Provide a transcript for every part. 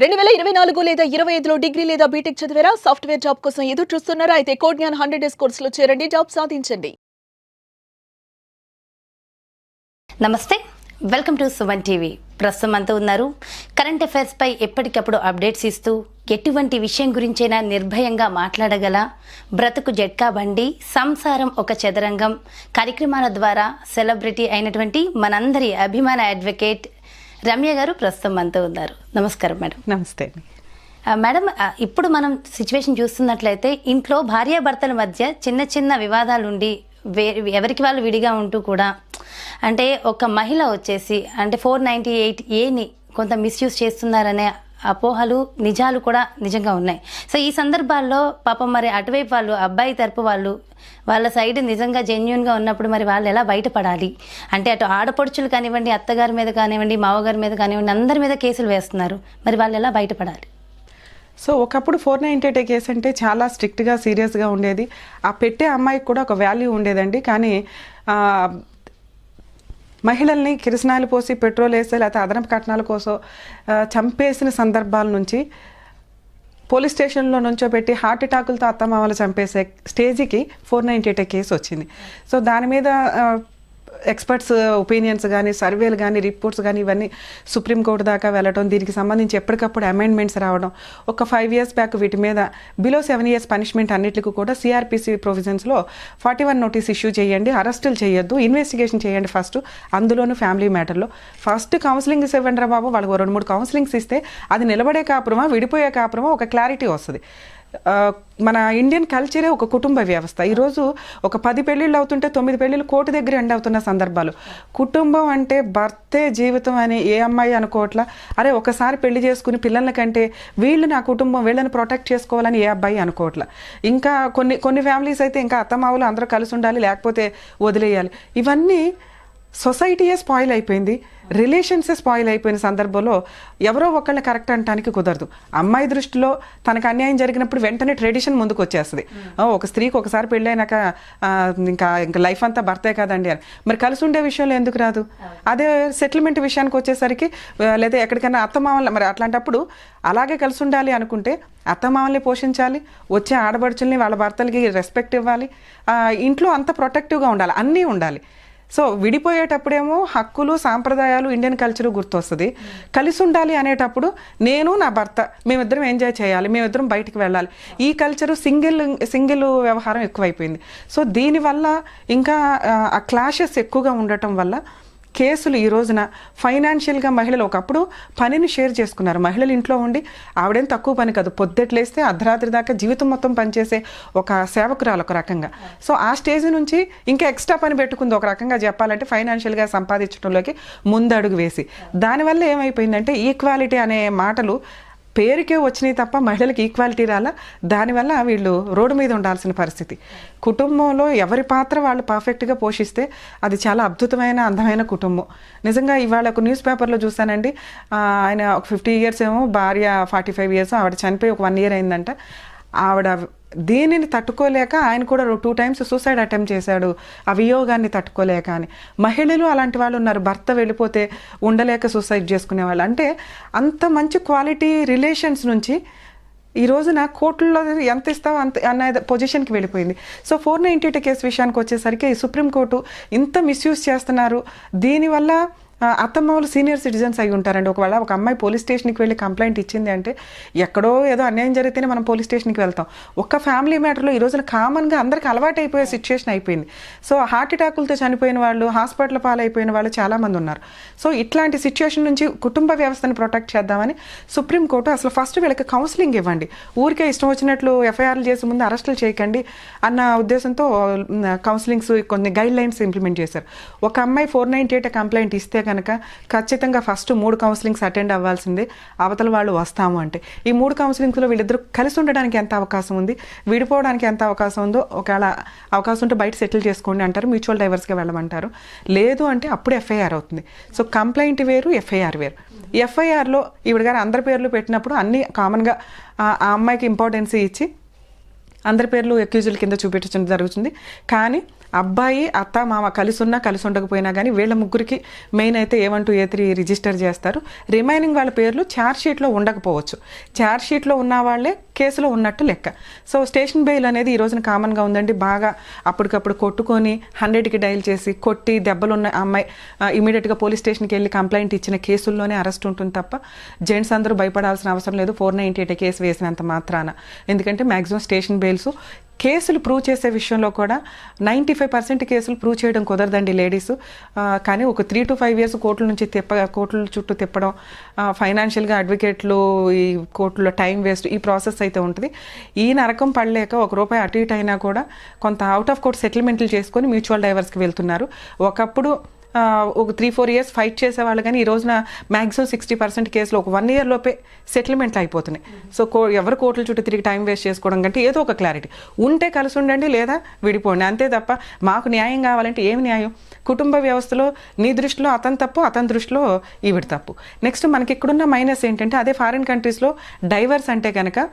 2024 లేదా 25లో డిగ్రీ లేదా బీటెక్ చదివారా? సాఫ్ట్‌వేర్ జాబ్ కోసం ఎదురు చూస్తున్నారా? అయితే కోడ్ జ్ఞాన్ 100 డేస్ కోర్సులో చేరండి, జాబ్ సాధించండి. నమస్తే, వెల్కమ్ టు సుమన్ టీవీ. ప్రస్తుతం అంతా ఉన్నారు కరెంట్ అఫైర్స్ పై ఎప్పటికప్పుడు అప్డేట్స్ ఇస్తూ ఎటువంటి విషయం గురించైనా నిర్భయంగా మాట్లాడగల బ్రతుకు జట్కా బండి, సంసారం ఒక చదరంగం కార్యక్రమాల ద్వారా సెలబ్రిటీ అయినటువంటి మనందరి అభిమాన అడ్వకేట్ రమ్య గారు ప్రస్తుతం మనతో ఉన్నారు. నమస్కారం మేడం. నమస్తే మేడం, ఇప్పుడు మనం సిచ్యువేషన్ చూస్తున్నట్లయితే ఇంట్లో భార్యాభర్తల మధ్య చిన్న చిన్న వివాదాలు ఉండి ఎవరికి వాళ్ళు విడిగా ఉంటూ కూడా అంటే ఒక మహిళ వచ్చేసి అంటే 498A కొంత మిస్యూజ్ చేస్తున్నారనే అపోహలు నిజాలు కూడా నిజంగా ఉన్నాయి. సో ఈ సందర్భాల్లో పాపం మరి అటువైపు వాళ్ళు అబ్బాయి తరపు వాళ్ళు వాళ్ళ సైడ్ నిజంగా జెన్యున్గా ఉన్నప్పుడు మరి వాళ్ళు ఎలా బయటపడాలి అంటే అటు ఆడపడుచులు కానివ్వండి, అత్తగారి మీద కానివ్వండి, మావగారి మీద కానివ్వండి, అందరి మీద కేసులు వేస్తున్నారు. మరి వాళ్ళు ఎలా బయటపడాలి? సో ఒకప్పుడు 498 కేసు అంటే చాలా స్ట్రిక్ట్గా సీరియస్గా ఉండేది. ఆ పెట్టే అమ్మాయికి కూడా ఒక వాల్యూ ఉండేదండి. కానీ మహిళల్ని కిరసనాయలు పోసి పెట్రోల్ వేసి లేకపోతే అదనపు కట్నాల కోసం చంపేసిన సందర్భాల నుంచి పోలీస్ స్టేషన్లో నుంచో పెట్టి హార్ట్ అటాకులతో అత్తమామలు చంపేసే స్టేజ్కి 498 కేసు వచ్చింది. సో దాని మీద ఎక్స్పర్ట్స్ ఒపీనియన్స్ కానీ, సర్వేలు కానీ, రిపోర్ట్స్ కానీ ఇవన్నీ సుప్రీంకోర్టు దాకా వెళ్ళడం, దీనికి సంబంధించి ఎప్పటికప్పుడు అమెండ్మెంట్స్ రావడం. ఒక 5 years బ్యాక్ వీటి మీద బిలో 7 years పనిష్మెంట్ అన్నిటికీ కూడా సిఆర్పిసి ప్రొవిజన్స్లో 41 నోటీస్ ఇష్యూ చేయండి, అరెస్టులు చేయొద్దు, ఇన్వెస్టిగేషన్ చేయండి ఫస్ట్, అందులోనూ ఫ్యామిలీ మ్యాటర్లో. ఫస్ట్ కౌన్సిలింగ్ ఇవ్వండి రా బాబు, వాళ్ళకు 2-3 కౌన్సిలింగ్స్ ఇస్తే అది నిలబడే కాపురమా విడిపోయే కాపురమా ఒక క్లారిటీ వస్తుంది. మన ఇండియన్ కల్చరే ఒక కుటుంబ వ్యవస్థ. ఈరోజు ఒక 10 పెళ్ళిళ్ళు అవుతుంటే 9 పెళ్ళిళ్ళు కోర్టు దగ్గర ఎండ్ అవుతున్న సందర్భాలు. కుటుంబం అంటే భర్తే జీవితం అని ఏ అమ్మాయి అనుకోవట్లా. అరే ఒకసారి పెళ్లి చేసుకుని పిల్లల కంటే వీళ్ళు నా కుటుంబం, వీళ్ళని ప్రొటెక్ట్ చేసుకోవాలని ఏ అబ్బాయి అనుకోవట్లా. ఇంకా కొన్ని ఫ్యామిలీస్ అయితే ఇంకా అత్తమావులు అందరూ కలిసి ఉండాలి, లేకపోతే వదిలేయాలి. ఇవన్నీ సొసైటీయే స్పాయిల్ అయిపోయింది, రిలేషన్సే స్పాయిల్ అయిపోయిన సందర్భంలో ఎవరో ఒకళ్ళని కరెక్ట్ అనడానికి కుదరదు. అమ్మాయి దృష్టిలో తనకు అన్యాయం జరిగినప్పుడు వెంటనే ట్రెడిషన్ ముందుకు వచ్చేస్తుంది. ఒక స్త్రీకి ఒకసారి పెళ్ళైనాక ఇంకా లైఫ్ అంతా భర్తే కదండి అని. మరి కలిసి ఉండే విషయంలో ఎందుకు రాదు? అదే సెటిల్మెంట్ విషయానికి వచ్చేసరికి లేదా ఎక్కడికైనా అత్తమామల్ని, మరి అట్లాంటప్పుడు అలాగే కలిసి ఉండాలి అనుకుంటే అత్తమామల్ని పోషించాలి, వచ్చే ఆడబడుచుల్ని వాళ్ళ భర్తలకి రెస్పెక్ట్ ఇవ్వాలి, ఇంట్లో అంత ప్రొటెక్టివ్గా ఉండాలి, అన్నీ ఉండాలి. సో విడిపోయేటప్పుడేమో హక్కులు, సాంప్రదాయాలు, ఇండియన్ కల్చరు గుర్తొస్తుంది. కలిసి ఉండాలి అనేటప్పుడు నేను నా భర్త మేమిద్దరం ఎంజాయ్ చేయాలి, మేమిద్దరం బయటికి వెళ్ళాలి. ఈ కల్చరు సింగిల్ వ్యవహారం ఎక్కువైపోయింది. సో దీనివల్ల ఇంకా ఆ క్లాషెస్ ఎక్కువగా ఉండటం వల్ల కేసులు ఈ రోజున ఫైనాన్షియల్గా మహిళలు ఒకప్పుడు పనిని షేర్ చేసుకున్నారు. మహిళలు ఇంట్లో ఉండి ఆవిడేం తక్కువ పని కాదు, పొద్దుట్లేస్తే అర్ధరాత్రి దాకా జీవితం మొత్తం పనిచేసే ఒక సేవకురాలు ఒక రకంగా. సో ఆ స్టేజ్ నుంచి ఇంకా ఎక్స్ట్రా పని పెట్టుకుంది ఒక రకంగా చెప్పాలంటే, ఫైనాన్షియల్గా సంపాదించడంలోకి ముందడుగు వేసి. దానివల్ల ఏమైపోయిందంటే ఈక్వాలిటీ అనే మాటలు పేరుకే వచ్చినాయి తప్ప మహిళలకు ఈక్వాలిటీ రాలా. దానివల్ల వీళ్ళు రోడ్డు మీద ఉండాల్సిన పరిస్థితి. కుటుంబంలో ఎవరి పాత్ర వాళ్ళు పర్ఫెక్ట్గా పోషిస్తే అది చాలా అద్భుతమైన అందమైన కుటుంబం. నిజంగా ఇవాళ ఒక న్యూస్ పేపర్లో చూసానండి, ఆయన ఒక 50 years ఏమో, భార్య 45 years, ఆవిడ చనిపోయి ఒక 1 year అయిందంట. ఆవిడ దీనిని తట్టుకోలేక ఆయన కూడా 2 times సూసైడ్ అటెంప్ట్ చేశాడు, ఆ వియోగాన్ని తట్టుకోలేక అని. మహిళలు అలాంటి వాళ్ళు ఉన్నారు, భర్త వెళ్ళిపోతే ఉండలేక సూసైడ్ చేసుకునే వాళ్ళు. అంటే అంత మంచి క్వాలిటీ రిలేషన్స్ నుంచి ఈ రోజున కోర్టుల్లో ఎంత ఇస్తావు అంత అనే పొజిషన్కి వెళ్ళిపోయింది. సో 498 కేసు విషయానికి వచ్చేసరికి సుప్రీంకోర్టు ఇంత మిస్యూజ్ చేస్తున్నారు. దీనివల్ల అత్తమ్మలు సీనియర్ సిటిజన్స్ అయి ఉంటారండి. ఒకవేళ ఒక అమ్మాయి పోలీస్ స్టేషన్కి వెళ్ళి కంప్లైంట్ ఇచ్చింది అంటే ఎక్కడో ఏదో అన్యాయం జరిగితేనే మనం పోలీస్ స్టేషన్కి వెళ్తాం. ఒక్క ఫ్యామిలీ మ్యాటర్లో ఈ రోజున కామన్గా అందరికీ అలవాటు అయిపోయే సిచ్యువేషన్ అయిపోయింది. సో హార్ట్ అటాకులతో చనిపోయిన వాళ్ళు, హాస్పిటల్ పాలైపోయిన వాళ్ళు చాలామంది ఉన్నారు. సో ఇట్లాంటి సిచ్యువేషన్ నుంచి కుటుంబ వ్యవస్థను ప్రొటెక్ట్ చేద్దామని సుప్రీంకోర్టు అసలు ఫస్ట్ వీళ్ళకి కౌన్సిలింగ్ ఇవ్వండి, ఊరికే ఇష్టం వచ్చినట్లు ఎఫ్ఐఆర్లు చేసే ముందు అరెస్టులు చేయకండి అన్న ఉద్దేశంతో కౌన్సిలింగ్స్ కొన్ని గైడ్ లైన్స్ ఇంప్లిమెంట్ చేశారు. ఒక అమ్మాయి 498 కంప్లైంట్ ఇస్తే కనుక ఖచ్చితంగా ఫస్ట్ 3 కౌన్సిలింగ్స్ అటెండ్ అవ్వాల్సిందే, అవతల వాళ్ళు వస్తాము అంటే. ఈ 3 కౌన్సిలింగ్స్లో వీళ్ళిద్దరూ కలిసి ఉండడానికి ఎంత అవకాశం ఉంది, విడిపోవడానికి ఎంత అవకాశం ఉందో, ఒకవేళ అవకాశం ఉంటే బయట సెటిల్ చేసుకోండి అంటారు, మ్యూచువల్ డైవర్స్గా వెళ్ళమంటారు. లేదు అంటే అప్పుడు ఎఫ్ఐఆర్ అవుతుంది. సో కంప్లైంట్ వేరు, ఎఫ్ఐఆర్ వేరు. ఎఫ్ఐఆర్లో ఈవిడ గారు అందరి పేర్లు పెట్టినప్పుడు అన్నీ కామన్గా ఆ అమ్మాయికి ఇంపార్టెన్స్ ఇచ్చి అందరి పేర్లు అక్యూజుల కింద చూపించడం జరుగుతుంది. కానీ అబ్బాయి అత్త మామ కలిసి ఉన్నా కలిసి ఉండకపోయినా కానీ వీళ్ళ ముగ్గురికి మెయిన్ అయితే A1 to A3 రిజిస్టర్ చేస్తారు. రిమైనింగ్ వాళ్ళ పేర్లు ఛార్జ్ షీట్లో ఉండకపోవచ్చు. ఛార్జ్ షీట్లో ఉన్న వాళ్ళే కేసులో ఉన్నట్టు లెక్క. సో స్టేషన్ బెయిల్ అనేది ఈ రోజున కామన్గా ఉందండి. బాగా అప్పటికప్పుడు కొట్టుకొని 100కి డైల్ చేసి కొట్టి దెబ్బలున్న అమ్మాయి ఇమీడియట్గా పోలీస్ స్టేషన్కి వెళ్ళి కంప్లైంట్ ఇచ్చిన కేసుల్లోనే అరెస్ట్ ఉంటుంది తప్ప జెంట్స్ అందరూ భయపడాల్సిన అవసరం లేదు 498 కేసు వేసినంత మాత్రాన. ఎందుకంటే మ్యాక్సిమం స్టేషన్ బెయిల్స్ కేసులు ప్రూవ్ చేసే విషయంలో కూడా 95% కేసులు ప్రూవ్ చేయడం కుదరదండి లేడీస్. కానీ ఒక 3 to 5 years కోర్టుల చుట్టూ తిప్పడం, ఫైనాన్షియల్గా అడ్వకేట్లు ఈ కోర్టులో టైం వేస్ట్, ఈ ప్రాసెస్ అయితే ఉంటుంది. ఈ నరకం పడలేక ₹1 అటు ఇటు అయినా కూడా కొంత అవుట్ ఆఫ్ కోర్ట్ సెటిల్మెంట్లు చేసుకొని మ్యూచువల్ డైవర్స్కి వెళ్తున్నారు. ఒకప్పుడు ఒక 3-4 years ఫైట్ చేసేవాళ్ళు కానీ ఈ రోజున మ్యాక్సిమం 60% కేసులు ఒక 1 year లోపే సెటిల్మెంట్లు అయిపోతున్నాయి. సో ఎవరు కోర్టుల చుట్టూ తిరిగి టైం వేస్ట్ చేసుకోవడం కంటే ఏదో ఒక క్లారిటీ ఉంటే కలిసి ఉండండి, లేదా విడిపోండి, అంతే తప్ప మాకు న్యాయం కావాలంటే ఏమి న్యాయం? కుటుంబ వ్యవస్థలో నీ దృష్టిలో అతని తప్పు, అతని దృష్టిలో ఈవిడ తప్పు. నెక్స్ట్ మనకి ఇక్కడున్న మైనస్ ఏంటంటే అదే ఫారిన్ కంట్రీస్లో డైవర్స్ అంటే కనుక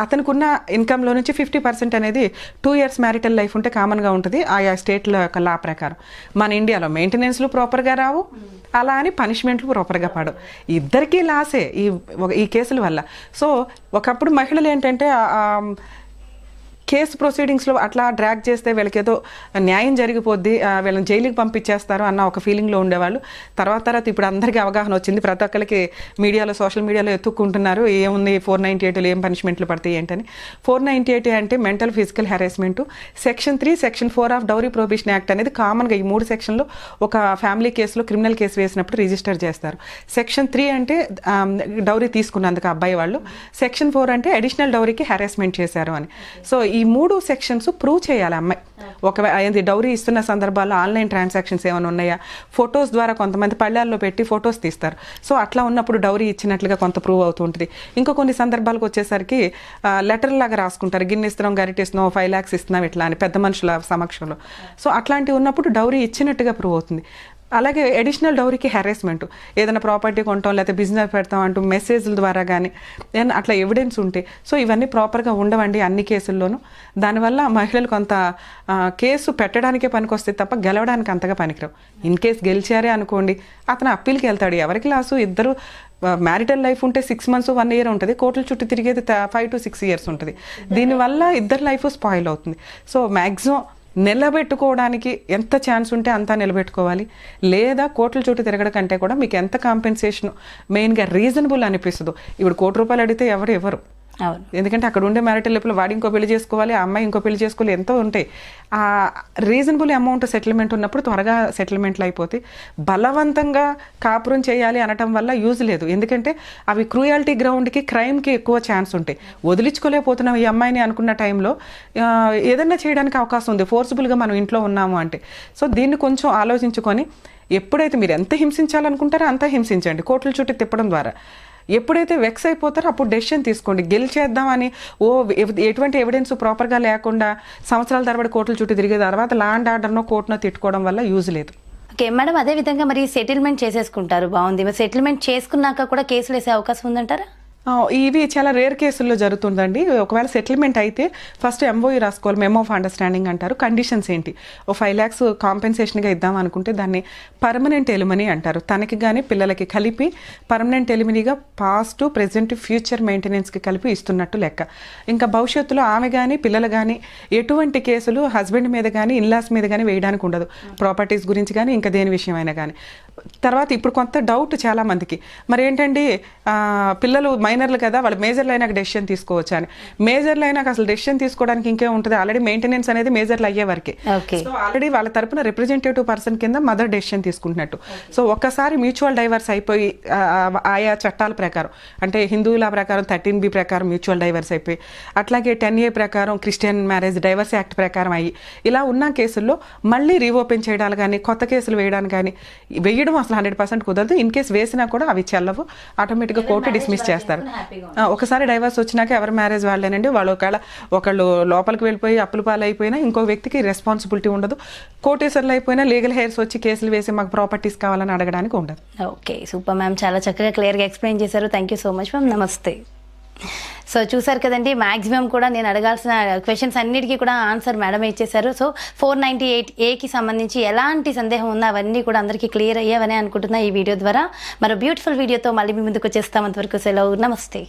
అతనికి ఇన్కంలో నుంచి 50% అనేది 2 years మ్యారిటల్ లైఫ్ ఉంటే కామన్గా ఉంటుంది ఆయా స్టేట్ల యొక్క లా ప్రకారం. మన ఇండియాలో మెయింటెనెన్స్లు ప్రాపర్గా రావు, అలా అని పనిష్మెంట్లు ప్రాపర్గా పడవు. ఇద్దరికీ లాసే ఈ కేసుల వల్ల. సో ఒకప్పుడు మహిళలు ఏంటంటే కేసు ప్రొసీడింగ్స్లో అట్లా డ్రాగ్ చేస్తే వీళ్ళకి ఏదో న్యాయం జరిగిపోద్ది, వీళ్ళని జైలుకి పంపించేస్తారు అన్న ఒక ఫీలింగ్లో ఉండేవాళ్ళు. తర్వాత ఇప్పుడు అందరికీ అవగాహన వచ్చింది. ప్రతి ఒక్కరికి మీడియాలో సోషల్ మీడియాలో ఎత్తుక్కుంటున్నారు ఏముంది 498లో ఏం పనిష్మెంట్లు పడతాయి ఏంటని. 498 అంటే mental physical harassment. Section 3, section 4 of dowry prohibition act అనేది కామన్గా ఈ 3 సెక్షన్లో ఒక ఫ్యామిలీ కేసులో క్రిమినల్ కేసు వేసినప్పుడు రిజిస్టర్ చేస్తారు. సెక్షన్ 3 అంటే డౌరీ తీసుకున్నందుకు అబ్బాయి వాళ్ళు, సెక్షన్ 4 అంటే అడిషనల్ డౌరీకి హెరాస్మెంట్ చేశారు అని. సో ఈ 3 సెక్షన్స్ ప్రూవ్ చేయాలి అమ్మాయి. ఒకవేళ డౌరీ ఇస్తున్న సందర్భాల్లో ఆన్లైన్ ట్రాన్సాక్షన్స్ ఏమైనా ఉన్నాయా, ఫొటోస్ ద్వారా కొంతమంది పళ్ళాల్లో పెట్టి ఫొటోస్ తీస్తారు. సో అట్లా ఉన్నప్పుడు డౌరీ ఇచ్చినట్లుగా కొంత ప్రూవ్ అవుతూ ఉంటుంది. ఇంకా కొన్ని సందర్భాలకు వచ్చేసరికి లెటర్ లాగా రాసుకుంటారు, గిన్నె ఇస్తున్నాం, గరిట ఇస్తున్నాం, 5 lakhs ఇస్తున్నాం ఇట్లా అని పెద్ద మనుషుల సమక్షంలో. సో అట్లాంటివి ఉన్నప్పుడు డౌరీ ఇచ్చినట్టుగా ప్రూవ్ అవుతుంది. అలాగే అడిషనల్ డౌరీకి హెరాస్మెంట్, ఏదైనా ప్రాపర్టీ కొంటాం లేకపోతే బిజినెస్ పెడతాం అంటూ మెసేజ్ల ద్వారా కానీ అట్లా ఎవిడెన్స్ ఉంటే, సో ఇవన్నీ ప్రాపర్గా ఉండవండి అన్ని కేసుల్లోనూ. దానివల్ల మహిళలు కొంత కేసు పెట్టడానికే పనికొస్తే తప్ప గెలవడానికి అంతగా పనికిరావు. ఇన్ కేసు గెలిచారే అనుకోండి, అతను అప్పీల్కి వెళ్తాడు. ఎవరికి లాసు? ఇద్దరు మ్యారిటల్ లైఫ్ ఉంటే 6 months 1 year ఉంటుంది, కోర్టుల చుట్టూ తిరిగేది 5 to 6 years ఉంటుంది. దీనివల్ల ఇద్దరు లైఫ్ స్పాయిల్ అవుతుంది. సో మ్యాక్సిమం నిలబెట్టుకోవడానికి ఎంత ఛాన్స్ ఉంటే అంతా నిలబెట్టుకోవాలి, లేదా కోట్ల చుట్టూ తిరగడం కంటే కూడా మీకు ఎంత కాంపెన్సేషన్ మెయిన్గా రీజనబుల్ అనిపిస్తుందో. ఇప్పుడు ₹1 అడిగితే ఎవరు ఎందుకంటే అక్కడ ఉండే మ్యారిటల్ లైఫ్లో వాడి ఇంకో పెళ్లి చేసుకోవాలి, ఆ అమ్మాయి ఇంకో పెళ్లి చేసుకోవాలి, ఎంతో ఉంటాయి. ఆ రీజనబుల్ అమౌంట్ సెటిల్మెంట్ ఉన్నప్పుడు త్వరగా సెటిల్మెంట్లు అయిపోతాయి. బలవంతంగా కాపురం చేయాలి అనటం వల్ల యూజ్ లేదు. ఎందుకంటే అవి క్రూయాలిటీ గ్రౌండ్కి, క్రైమ్కి ఎక్కువ ఛాన్స్ ఉంటాయి. వదిలించుకోలేకపోతున్నాం ఈ అమ్మాయిని అనుకున్న టైంలో ఏదన్నా చేయడానికి అవకాశం ఉంది, ఫోర్స్ఫుల్గా మనం ఇంట్లో ఉన్నాము అంటే. సో దీన్ని కొంచెం ఆలోచించుకొని ఎప్పుడైతే మీరు ఎంత హింసించాలనుకుంటారో అంతా హింసించండి కోర్టుల చుట్టూ తిప్పడం ద్వారా. ఎప్పుడైతే వెక్స్ అయిపోతారో అప్పుడు డెసిషన్ తీసుకోండి. గెలిచేద్దామని ఎటువంటి ఎవిడెన్స్ ప్రాపర్గా లేకుండా సంవత్సరాల తరబడి కోర్టుల చుట్టూ తిరిగే తర్వాత లా అండ్ ఆర్డర్నో కోర్టునో తిట్టుకోవడం వల్ల యూజ్ లేదు. ఓకే మేడం, అదే విధంగా మరి సెటిల్మెంట్ చేసేసుకుంటారు, బాగుంది. మరి సెటిల్మెంట్ చేసుకున్నాక కూడా కేసులు వేసే అవకాశం ఉందంటారా? ఇవి చాలా రేర్ కేసుల్లో జరుగుతుందండి. ఒకవేళ సెటిల్మెంట్ అయితే ఫస్ట్ MOU రాసుకోవాలి, మెమో ఆఫ్ అండర్స్టాండింగ్ అంటారు. కండిషన్స్ ఏంటి? 5 lakhs కాంపెన్సేషన్గా ఇద్దాం అనుకుంటే దాన్ని పర్మనెంట్ ఎలిమనీ అంటారు. తనకి కానీ పిల్లలకి కలిపి పర్మనెంట్ ఎలిమనీగా పాస్ట్, ప్రెజెంట్, ఫ్యూచర్ మెయింటెనెన్స్కి కలిపి ఇస్తున్నట్టు లెక్క. ఇంకా భవిష్యత్తులో ఆమె కానీ పిల్లలు కానీ ఎటువంటి కేసులు హస్బెండ్ మీద కానీ ఇన్లాస్ మీద కానీ వేయడానికి ఉండదు, ప్రాపర్టీస్ గురించి కానీ ఇంకా దేని విషయమైనా కానీ. తర్వాత ఇప్పుడు కొంత డౌట్ చాలా మందికి, మరి ఏంటండి పిల్లలు మైనర్లు కదా, వాళ్ళు మేజర్లు అయినాక డెసిషన్ తీసుకోవచ్చు అని. మేజర్లు అయినాక అసలు డెసిషన్ తీసుకోవడానికి ఇంకే ఉంటుంది, ఆల్రెడీ మెయింటెనెన్స్ అనేది మేజర్లు అయ్యే వరకే. సో ఆల్రెడీ వాళ్ళ తరపున రిప్రజెంటేటివ్ పర్సన్ కింద మదర్ డెసిషన్ తీసుకుంటున్నట్టు. సో ఒక్కసారి మ్యూచువల్ డైవర్స్ అయిపోయి ఆయా చట్టాల ప్రకారం, అంటే హిందువుల ప్రకారం 13B ప్రకారం మ్యూచువల్ డైవర్స్ అయిపోయి, అట్లాగే 10A ప్రకారం క్రిస్టియన్ మ్యారేజ్ డైవర్స్ యాక్ట్ ప్రకారం అయ్యి ఇలా ఉన్న కేసుల్లో మళ్ళీ రీఓపెన్ చేయడానికి కానీ కొత్త కేసులు వేయడానికి కానీ వేయడం అసలు 100% కుదరదు. ఇన్ కేసు వేసినా కూడా అవి చెల్లవు, ఆటోమేటిక్గా కోర్టు డిస్మిస్ చేస్తారు. ఒకసారి డైవర్స్ వచ్చినాక ఎవరి మ్యారేజ్ వాళ్ళేనండి. వాళ్ళు ఒకళ్ళు లోపలికి వెళ్ళిపోయి అప్పుల పాలు అయిపోయినా ఇంకో వ్యక్తికి రెస్పాన్సిబిలిటీ ఉండదు. కోటేశ్వర్లు అయిపోయినా లీగల్ హెయిర్స్ వచ్చి కేసులు వేసి మాకు ప్రాపర్టీస్ కావాలని అడగడానికి ఉండదు. ఓకే, సూపర్ మ్యామ్, చాలా చక్కగా క్లియర్గా ఎక్స్ప్లెయిన్ చేశారు. Thank you so much ma'am. నమస్తే. సో చూసారు కదండి, మ్యాక్సిమం కూడా నేను అడగాల్సిన క్వశ్చన్స్ అన్నిటికీ కూడా ఆన్సర్ మేడం ఇచ్చేశారు. సో 498A సంబంధించి ఎలాంటి సందేహం ఉందో అవన్నీ కూడా అందరికీ క్లియర్ అయ్యావని అనుకుంటున్నా ఈ వీడియో ద్వారా. మరో బ్యూటిఫుల్ వీడియోతో మళ్ళీ మీ ముందుకు వచ్చేస్తాం. అంతవరకు సెలవు, నమస్తే.